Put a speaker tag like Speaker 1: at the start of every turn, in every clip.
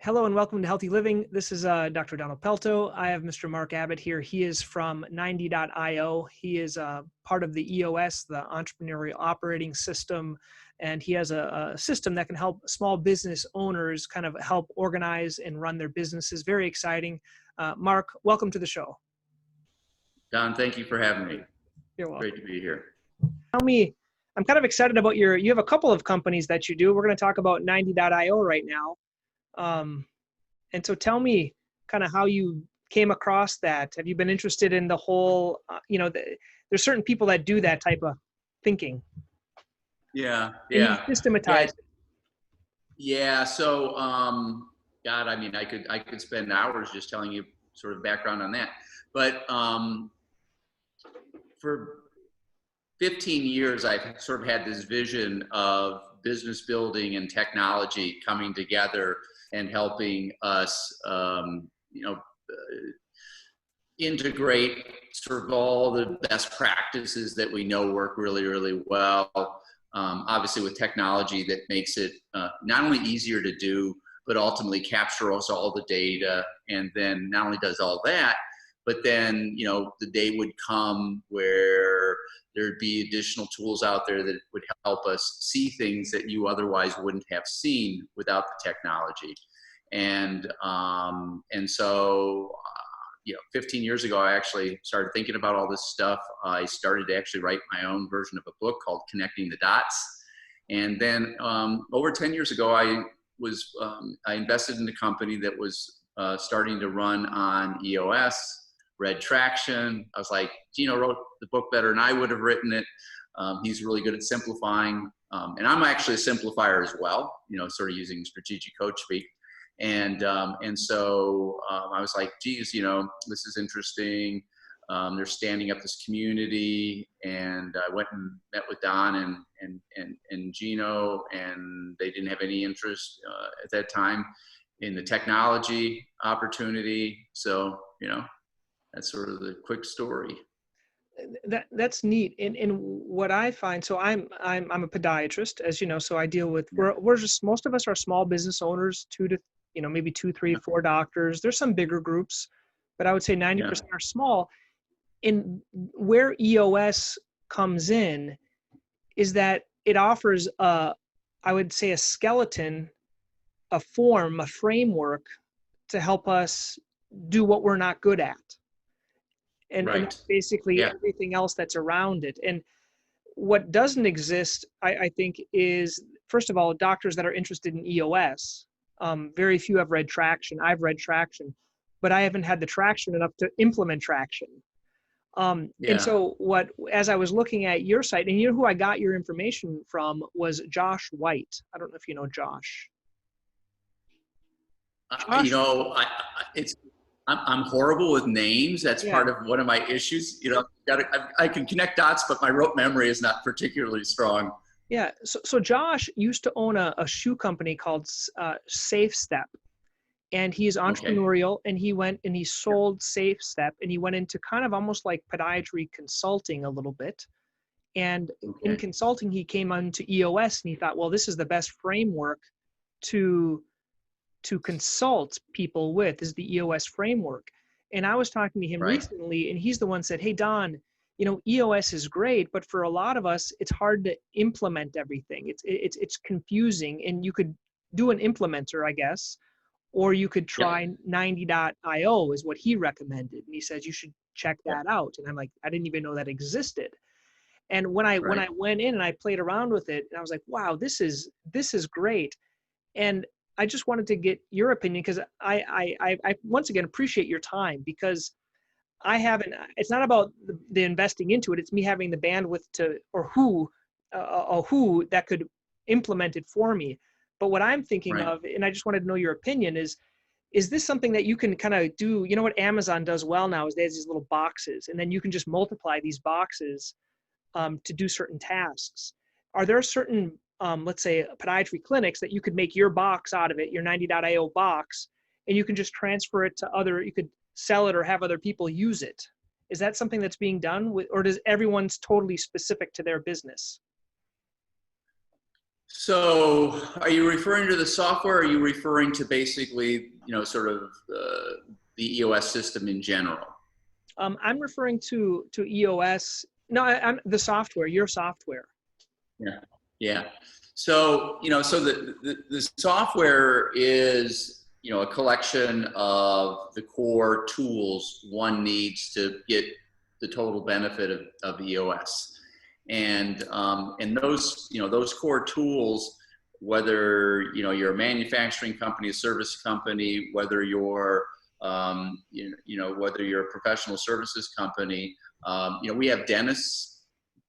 Speaker 1: Hello and welcome to Healthy Living. This is Dr. Donald Pelto. I have Mr. Mark Abbott here. He is from Ninetyio. He is part of the EOS, the Entrepreneurial Operating System, and he has a system that can help small business owners kind of help organize and run their businesses. Very exciting. Mark, welcome to the show.
Speaker 2: Don, thank you for having me.
Speaker 1: You're welcome.
Speaker 2: Great to be here.
Speaker 1: Tell me, I'm kind of excited about you have a couple of companies that you do. We're going to talk about Ninetyio right now. And so tell me kind of how you came across that. Have you been interested in the whole, there's certain people that do that type of thinking.
Speaker 2: Yeah.
Speaker 1: And you systematize it.
Speaker 2: Yeah. So, God, I mean, I could spend hours just telling you sort of background on that, but, for 15 years, I've sort of had this vision of business building and technology coming together and helping us, integrate sort of all the best practices that we know work really, really well. Obviously with technology that makes it not only easier to do, but ultimately captures all the data. And then not only does all that, but then, the day would come where there'd be additional tools out there that would help us see things that you otherwise wouldn't have seen without the technology. And so, 15 years ago, I actually started thinking about all this stuff. I started to actually write my own version of a book called Connecting the Dots. And then over 10 years ago, I invested in a company that was starting to run on EOS. Read traction. I was like, Gino wrote the book better than I would have written it. He's really good at simplifying. And I'm actually a simplifier as well, sort of using strategic coach speak. And so I was like, geez, this is interesting. They're standing up this community. And I went and met with Don and Gino, and they didn't have any interest at that time in the technology opportunity. So, that's sort of the quick story.
Speaker 1: That's neat. And what I find, so I'm a podiatrist, as you know, so I deal with, we're just, most of us are small business owners, maybe 2, 3, 4 doctors. There's some bigger groups, but I would say 90% are small. And where EOS comes in is that it offers I would say a skeleton, a form, a framework to help us do what we're not good at. And basically everything else that's around it. And what doesn't exist, I think, is, first of all, doctors that are interested in EOS. Very few have read traction. I've read traction, but I haven't had the traction enough to implement traction. And so as I was looking at your site, and who I got your information from was Josh White. I don't know if you know Josh.
Speaker 2: I'm horrible with names. That's part of one of my issues. I can connect dots, but my rote memory is not particularly strong.
Speaker 1: Yeah. So Josh used to own a shoe company called Safe Step, and he's entrepreneurial. And he went and he sold Safe Step, and he went into kind of almost like podiatry consulting a little bit. And in consulting, he came onto EOS, and he thought, well, this is the best framework to consult people with, is the EOS framework. And I was talking to him recently, and he's the one said, hey, Don, EOS is great, but for a lot of us, it's hard to implement everything. It's confusing, and you could do an implementer, I guess, or you could try Ninetyio is what he recommended. And he says, you should check that out. And I'm like, I didn't even know that existed. And when I went in and I played around with it, and I was like, wow, this is great. And I just wanted to get your opinion, because I once again appreciate your time, because it's not about the investing into it. It's me having the bandwidth who that could implement it for me. But what I'm thinking of, and I just wanted to know your opinion, is this something that you can kind of do? You know what Amazon does well now is they have these little boxes, and then you can just multiply these boxes to do certain tasks. Are there certain let's say podiatry clinics that you could make your box out of it, your Ninetyio box, and you can just transfer it to you could sell it or have other people use it? Is that something that's being done or does everyone's totally specific to their business?
Speaker 2: So are you referring to the software, or are you referring to basically, sort of the EOS system in general?
Speaker 1: I'm referring to EOS. No, I'm the software, your software.
Speaker 2: Yeah. Yeah. So, so the software is, a collection of the core tools one needs to get the total benefit of EOS. And those, those core tools, whether, you're a manufacturing company, a service company, whether you're, whether you're a professional services company, we have dentists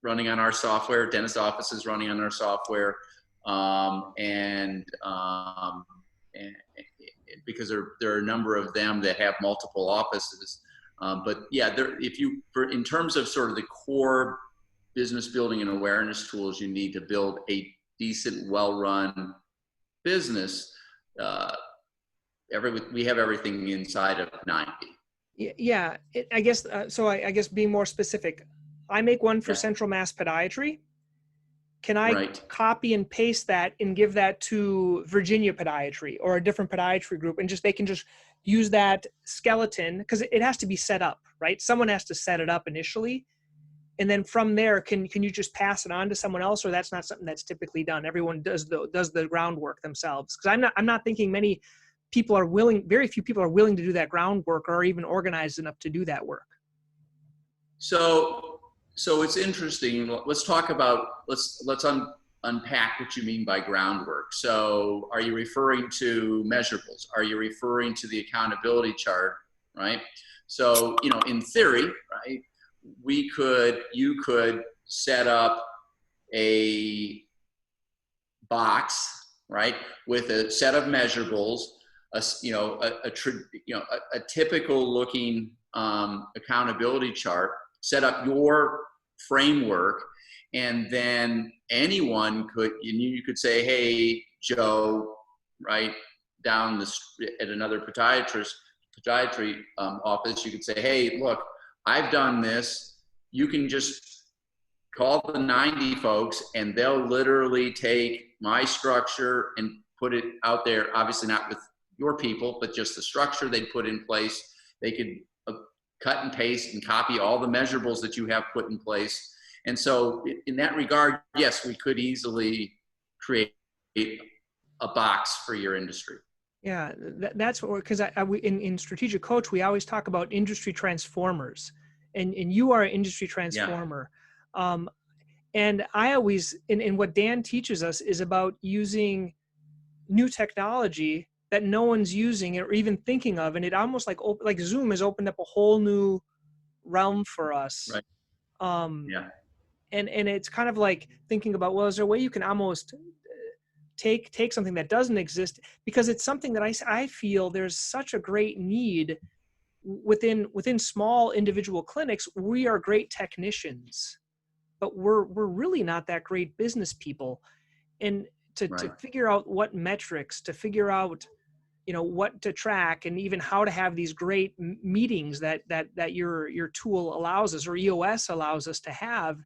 Speaker 2: running on our software, dentist offices running on our software, and because there are a number of them that have multiple offices. But yeah, in terms of sort of the core business building and awareness tools you need to build a decent, well-run business, we have everything inside of 90.
Speaker 1: Yeah, I guess, so I guess being more specific, I make one for Central Mass Podiatry. Can I copy and paste that and give that to Virginia Podiatry or a different podiatry group, and they can just use that skeleton, because it has to be set up, right? Someone has to set it up initially. And then from there, can you just pass it on to someone else, or that's not something that's typically done? Everyone does the groundwork themselves. Because I'm not thinking very few people are willing to do that groundwork or are even organized enough to do that work.
Speaker 2: So it's interesting. Let's talk about, let's unpack what you mean by groundwork. So are you referring to measurables? Are you referring to the accountability chart, right? So, in theory, right, you could set up a box, right, with a set of measurables, a typical looking accountability chart, set up your framework, and then anyone you could say, hey, Joe, right, down at another podiatry office, you could say, hey, look, I've done this. You can just call the 90 folks, and they'll literally take my structure and put it out there, obviously not with your people, but just the structure they'd put in place. They could cut and paste and copy all the measurables that you have put in place. And so in that regard, yes, we could easily create a box for your industry.
Speaker 1: Yeah, that's what, because in Strategic Coach, we always talk about industry transformers, and you are an industry transformer. Yeah. And I always, and what Dan teaches us is about using new technology that no one's using or even thinking of. And it almost like Zoom has opened up a whole new realm for us.
Speaker 2: Right. Yeah.
Speaker 1: And it's kind of like thinking about, well, is there a way you can almost take something that doesn't exist, because it's something that I feel there's such a great need within small individual clinics. We are great technicians, but we're really not that great business people. And to figure out what metrics, to figure out, what to track, and even how to have these great meetings that your tool allows us, or EOS allows us to have.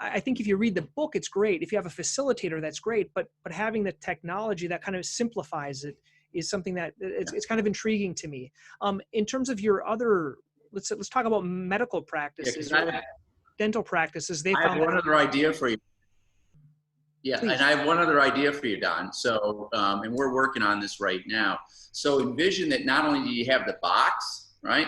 Speaker 1: I think if you read the book, it's great. If you have a facilitator, that's great. But having the technology that kind of simplifies it is something that it's kind of intriguing to me. In terms of your other, let's talk about medical practices, dental practices.
Speaker 2: I have one other idea for you. Yeah, please. And I have one other idea for you, Don. So, and we're working on this right now. So envision that not only do you have the box, right?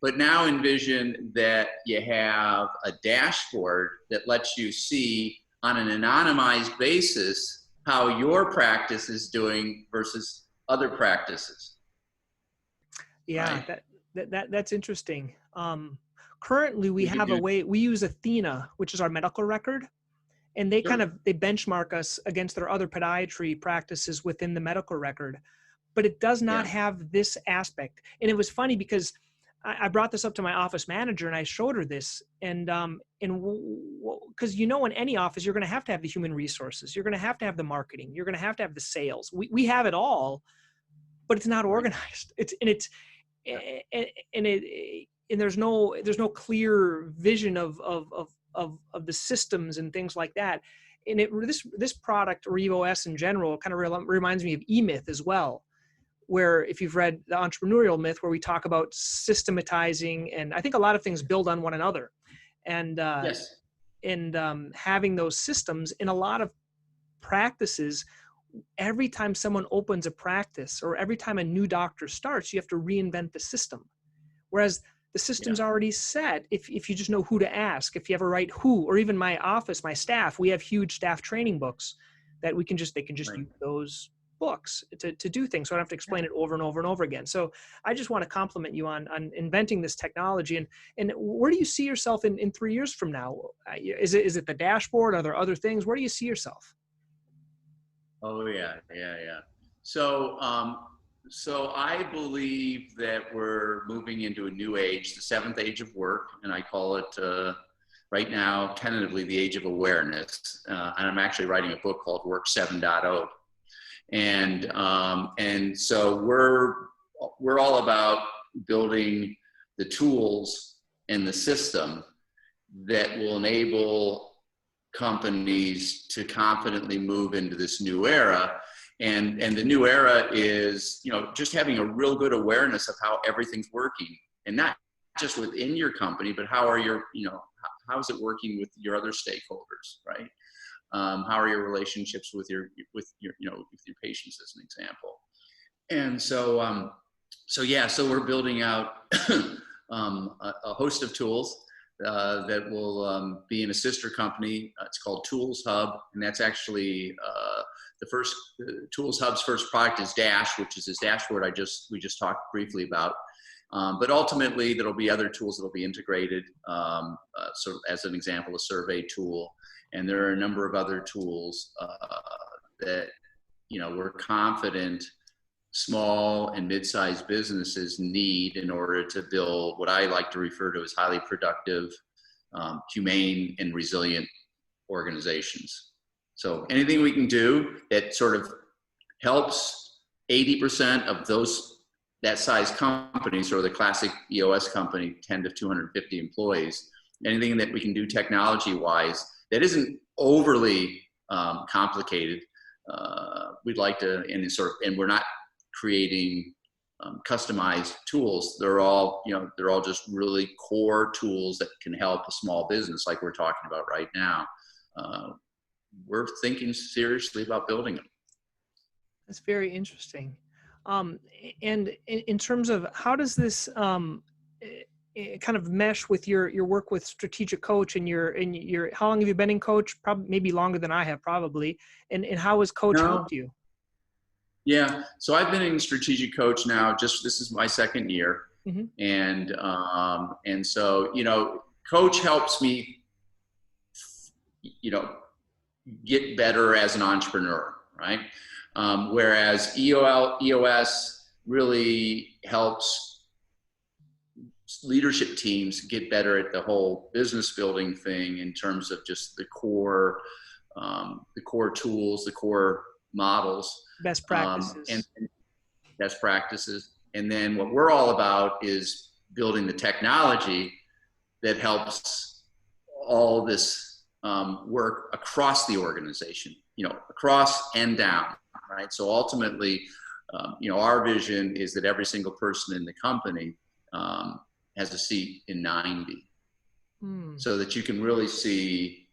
Speaker 2: But now envision that you have a dashboard that lets you see on an anonymized basis how your practice is doing versus other practices.
Speaker 1: Yeah, right? That's interesting. Currently, we have a way, we use Athena, which is our medical record, and they they benchmark us against their other podiatry practices within the medical record, but it does not have this aspect. And it was funny because I brought this up to my office manager and I showed her this, and because in any office you're going to have the human resources, you're going to have the marketing, you're going to have the sales. We have it all, but it's not organized. And there's no clear vision of the systems and things like that. And this product, or EOS in general, kind of reminds me of EMyth as well, where if you've read the Entrepreneurial Myth, where we talk about systematizing, and I think a lot of things build on one another, and
Speaker 2: Yes.
Speaker 1: Having those systems in a lot of practices. Every time someone opens a practice, or every time a new doctor starts, you have to reinvent the system. Whereas the system's already set if you just know who to ask. If you have a right who, or even my office, my staff, we have huge staff training books that they can just
Speaker 2: Right.
Speaker 1: use those books to do things. So I don't have to explain it over and over and over again. So I just want to compliment you on inventing this technology. And where do you see yourself in 3 years from now? Is it the dashboard? Are there other things? Where do you see yourself?
Speaker 2: Oh yeah. So I believe that we're moving into a new age, the seventh age of work, and I call it right now tentatively the age of awareness. And I'm actually writing a book called Work 7.0, and so we're all about building the tools and the system that will enable companies to confidently move into this new era. And the new era is, just having a real good awareness of how everything's working, and not just within your company, but how is it working with your other stakeholders, right? How are your relationships with your patients, as an example? And so we're building out a host of tools that will be in a sister company. It's called Tools Hub, and that's actually Tools Hub's first product is Dash, which is this dashboard we just talked briefly about. But ultimately, there'll be other tools that'll be integrated. So, as an example, a survey tool, and there are a number of other tools that we're confident small and mid-sized businesses need in order to build what I like to refer to as highly productive, humane, and resilient organizations. So anything we can do that sort of helps 80% of that size companies, or the classic EOS company, 10 to 250 employees, anything that we can do technology-wise that isn't overly complicated, we'd like to, and we're not creating customized tools. They're all just really core tools that can help a small business like we're talking about right now. We're thinking seriously about building them.
Speaker 1: That's very interesting. And in terms of how does this kind of mesh with your work with strategic coach and your how long have you been in coach? Probably maybe longer than I have, probably. And how has coach helped you?
Speaker 2: Yeah, so I've been in strategic coach now. This is my second year, mm-hmm. And so coach helps me, get better as an entrepreneur, right? Whereas EOS really helps leadership teams get better at the whole business building thing in terms of just the core tools, the core models,
Speaker 1: best practices,
Speaker 2: and best practices. And then what we're all about is building the technology that helps all this work across the organization, across and down, right? So ultimately, our vision is that every single person in the company has a seat in 90, so that you can really see,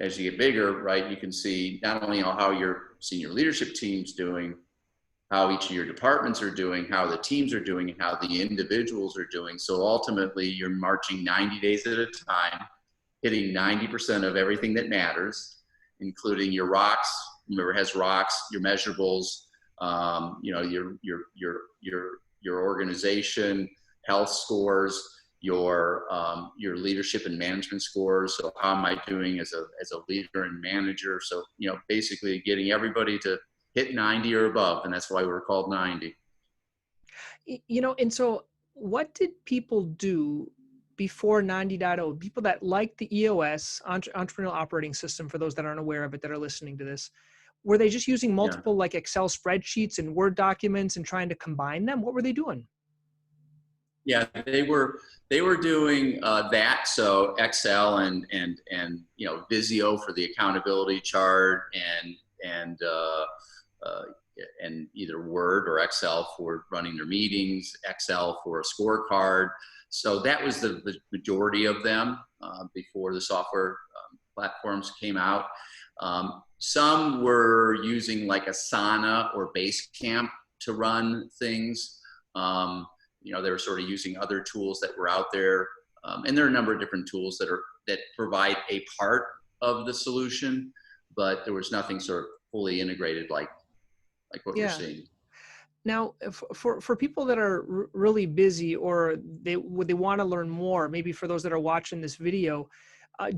Speaker 2: as you get bigger, right, you can see not only how your senior leadership team's doing, how each of your departments are doing, how the teams are doing, and how the individuals are doing. So ultimately, you're marching 90 days at a time, hitting 90% of everything that matters, including your rocks. Remember, it has rocks, your measurables, your organization, health scores, your leadership and management scores. So how am I doing as a leader and manager? So, basically getting everybody to hit 90 or above, and that's why we're called 90.
Speaker 1: And so what did people do before 90.0? People that like the EOS, Entrepreneurial Operating System, for those that aren't aware of it, that are listening to this, were they just using multiple like Excel spreadsheets and Word documents and trying to combine them? What were they doing?
Speaker 2: Yeah, they were doing that. So Excel and Visio for the accountability chart and either Word or Excel for running their meetings, Excel for a scorecard. So that was the majority of them before the software platforms came out. Some were using like Asana or Basecamp to run things. They were sort of using other tools that were out there. And there are a number of different tools that provide a part of the solution, but there was nothing sort of fully integrated like what you're seeing.
Speaker 1: Now, for people that are really busy or they want to learn more, maybe for those that are watching this video,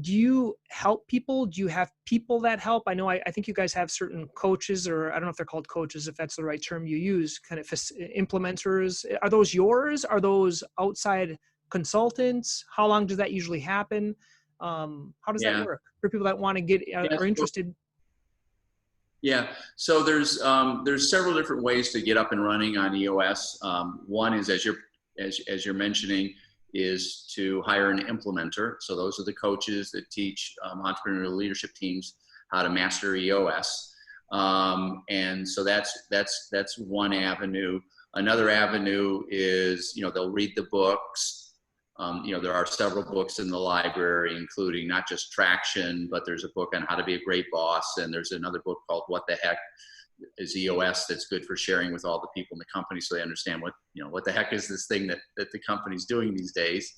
Speaker 1: do you help people? Do you have people that help? I know, I think you guys have certain coaches, or I don't know if they're called coaches, if that's the right term you use, kind of implementers. Are those yours? Are those outside consultants? How long does that usually happen? How does that work for people that want to get are interested?
Speaker 2: Yeah, so there's several different ways to get up and running on EOS. One is, as you're mentioning, is to hire an implementer. So those are the coaches that teach entrepreneurial leadership teams how to master EOS. And so that's one avenue. Another avenue is, they'll read the books. There are several books in the library, including not just Traction, but there's a book on how to be a great boss. And there's another book called What the Heck is EOS that's good for sharing with all the people in the company so they understand what the heck is this thing that the company's doing these days,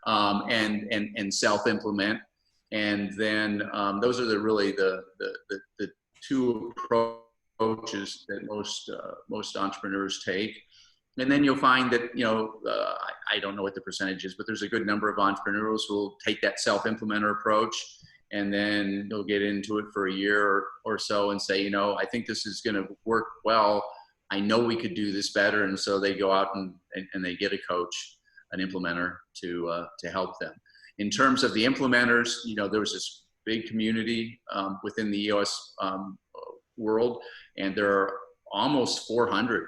Speaker 2: and self-implement. And then those are the two approaches that most entrepreneurs take. And then you'll find that, I don't know what the percentage is, but there's a good number of entrepreneurs who will take that self-implementer approach, and then they'll get into it for a year or so and say, I think this is going to work well. I know we could do this better. And so they go out and they get a coach, an implementer to help them. In terms of the implementers, there was this big community within the EOS world, and there are almost 400.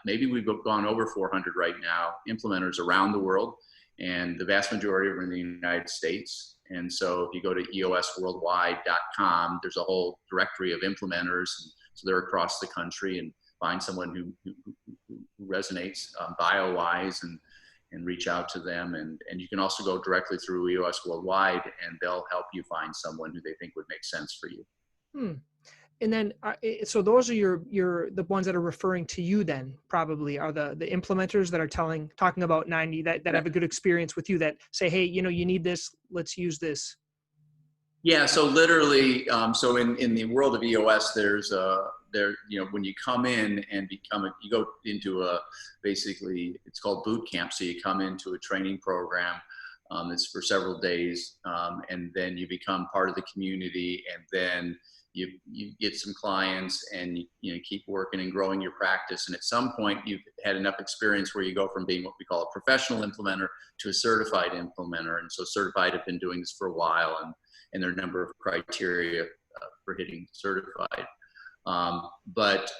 Speaker 2: Maybe we've gone over 400 right now, implementers around the world, and the vast majority are in the United States. And so if you go to eosworldwide.com, there's a whole directory of implementers. So they're across the country, and find someone who resonates bio-wise and reach out to them. And you can also go directly through EOS Worldwide, and they'll help you find someone who they think would make sense for you.
Speaker 1: And then, so those are the ones that are referring to you then probably are the implementers that are talking about 90 that have a good experience with you, that say, hey, you need this, let's use this.
Speaker 2: Yeah. So literally, so in the world of EOS, when you come in and you go into basically it's called boot camp. So you come into a training program. It's for several days. And then you become part of the community, and then you get some clients, and you keep working and growing your practice. And at some point you've had enough experience where you go from being what we call a professional implementer to a certified implementer. And so certified have been doing this for a while, and there are a number of criteria for hitting certified. But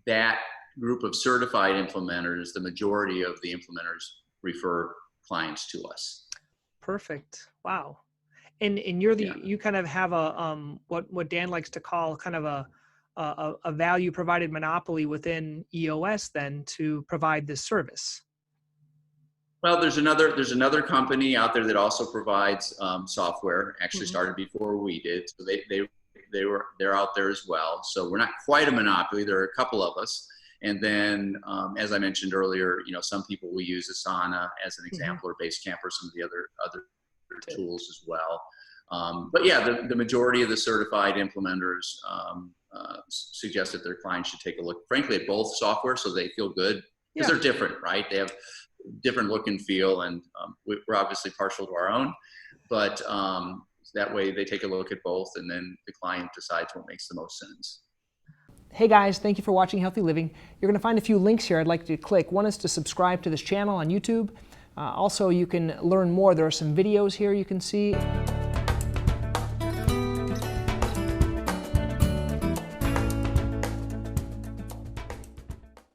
Speaker 2: that group of certified implementers, the majority of the implementers refer clients to us.
Speaker 1: Perfect. Wow. And you're you kind of have a what Dan likes to call kind of a value provided monopoly within EOS then to provide this service.
Speaker 2: Well, there's another company out there that also provides software. Actually, started before we did, so they're out there as well. So we're not quite a monopoly. There are a couple of us, and then as I mentioned earlier, some people will use Asana as an example, or Basecamp, or some of the other tools as well. But yeah, the majority of the certified implementers suggest that their clients should take a look, frankly, at both software so they feel good, because they're different, right? They have different look and feel, and we're obviously partial to our own, but that way they take a look at both, and then the client decides what makes the most sense.
Speaker 1: Hey guys, thank you for watching Healthy Living. You're going to find a few links here I'd like you to click. One is to subscribe to this channel on YouTube. Also, you can learn more. There are some videos here you can see.